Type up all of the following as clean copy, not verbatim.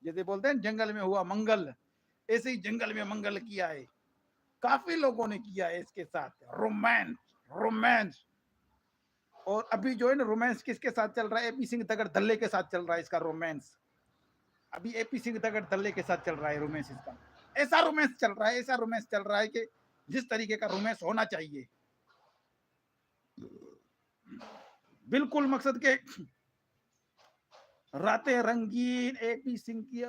जैसे बोलते हैं जंगल में हुआ मंगल, ऐसे ही जंगल में मंगल किया है, काफी लोगों ने किया है इसके साथ रोमांस। रोमांस और अभी जो है ना रोमांस किसके साथ चल रहा है? एपी सिंह तगड़ दल्ले के साथ चल रहा है इसका रोमांस। अभी एपी सिंह तगड़ दल्ले के साथ चल रहा है रोमांस इसका। ऐसा रोमांस चल रहा है, ऐसा रोमांस चल रहा है कि जिस तरीके का रोमांस होना चाहिए। बिल्कुल मकसद के रातें रंगीन एपी सिंह की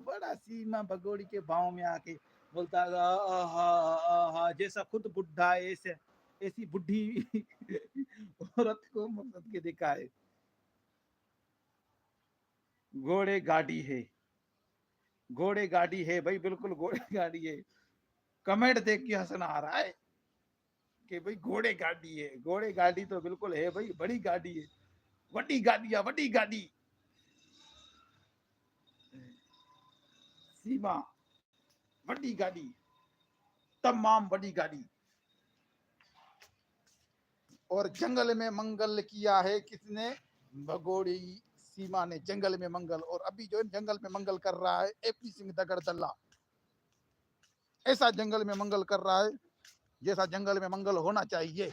बड़ा सीमा भगोड़ी के भाव में आके बोलता आहा जैसा खुद बुढ़ा है ऐसे ऐसी बुढ़ी औरत को मकसद के देखा है। घोड़े गाड़ी है, घोड़े गाड़ी है भाई, बिल्कुल घोड़े गाड़ी है। कमेंट देख के हंसना आ रहा है कि भाई घोड़े गाड़ी है, घोड़े गाड़ी तो बिल्कुल है भाई, बड़ी गाड़ी है, वड्डी गाड़ी है, वड्डी गाड़ी। सीमा वड्डी गाड़ी, तमाम बड़ी गाड़ी। और जंगल में मंगल किया है किसने? भगोड़ी सीमा ने जंगल में मंगल। और अभी जो है जंगल में मंगल कर रहा है एपी सिंह दगड़दल्ला। ऐसा जंगल में मंगल कर रहा है जैसा जंगल में मंगल होना चाहिए,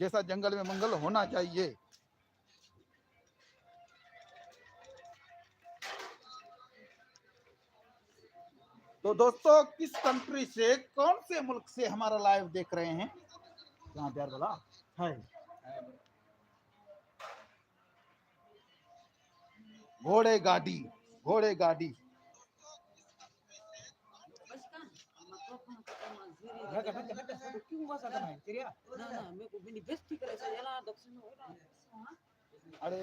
जैसा जंगल में मंगल होना चाहिए। तो दोस्तों किस कंट्री से, कौन से मुल्क से हमारा लाइव देख रहे हैं? कहाँ प्यार बोला है? घोड़े गाड़ी, घोड़े गाड़ी। अरे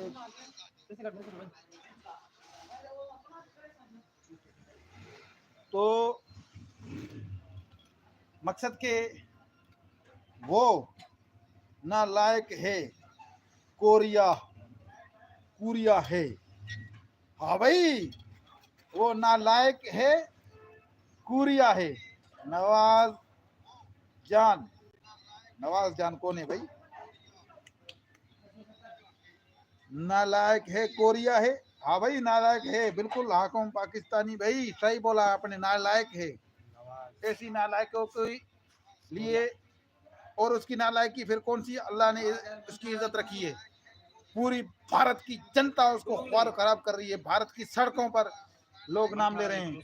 तो मकसद के वो नालायक है, कोरिया कुरिया है। हाँ भाई वो नालायक है, कुरिया है। नवाज जान, नवाज जान कौन है भाई? नालायक है, कोरिया है। हाँ भाई नालायक है, बिल्कुल हाकुम पाकिस्तानी भाई, सही बोला आपने, नालायक है। ऐसी नालायकों के लिए और उसकी नालायकी फिर कौन सी? अल्लाह ने उसकी इज्जत रखी है। पूरी भारत की जनता उसको ख्वार खराब कर रही है, भारत की सड़कों पर लोग नाम ले रहे हैं।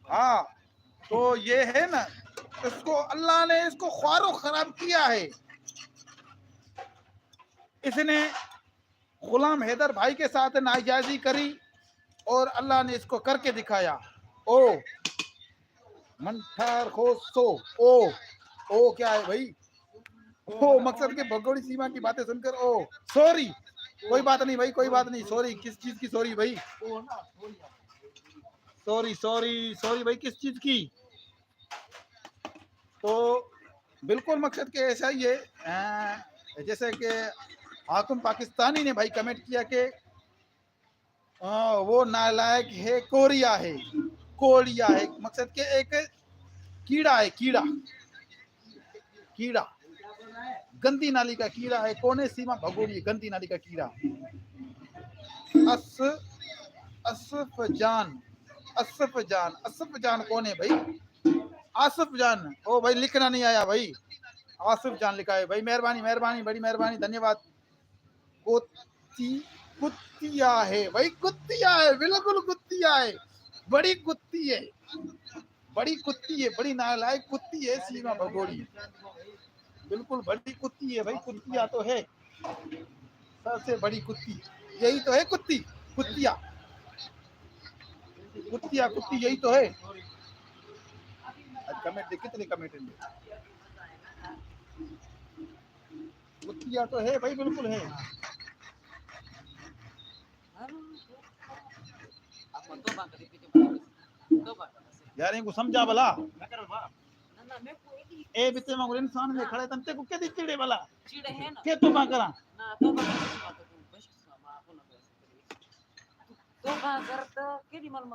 हाँ तो ये है ना, इसको अल्लाह ने इसको ख्वारो खराब किया है। इसने गुलाम हैदर भाई के साथ नाजायजी करी और अल्लाह ने इसको करके दिखाया। ओ मंठार खोसो ओ क्या है भाई? ओ मकसद के भगोड़ी सीमा की बातें सुनकर ओ सॉरी, कोई बात नहीं भाई, कोई बात नहीं। सॉरी किस चीज की सॉरी भाई? सॉरी सॉरी सॉरी भाई किस चीज की? तो बिल्कुल मकसद के ऐसा ही है जैसे कि हाकुम पाकिस्तानी ने भाई कमेंट किया कि वो नालायक है, कोरिया है, कोरिया है। मकसद के एक कीड़ा है, कीड़ा कीड़ा गंदी नाली का कीड़ा है। कौन है? सीमा भगोड़ी, गंदी नाली का कीड़ा। अस असफ जान, असफ जान, असफ जान कौन है भाई? आसिफ जान। ओ भाई लिखना नहीं आया भाई, आसिफ जान लिखा है भाई। मेहरबानी मेहरबानी, बड़ी मेहरबानी, धन्यवाद। कुत्ती कुत्तिया है भाई, कुत्तिया है, बिल्कुल कुत्तिया है, बड़ी कुत्ती है, बड़ी कुत्ती है, बड़ी नालायक कुत्ती है सीमा भगोड़ी, बिल्कुल बड़ी कुत्ती है भाई। कुत्तिया तो है, सबसे बड़ी कुत्ती यही तो है, कुत्ती कुत्तिया कुत्तिया कुत्ती यही तो है। कमेंट दे, कितने कमेंट हैं? कुत्तिया तो है भाई, बिल्कुल है। यार इनको समझा भला, ए बिते में इंसान में खड़े तंते को के दी चिड़े भला चिड़े है ना के तो बा करा ना तो बा करता के दी मालूम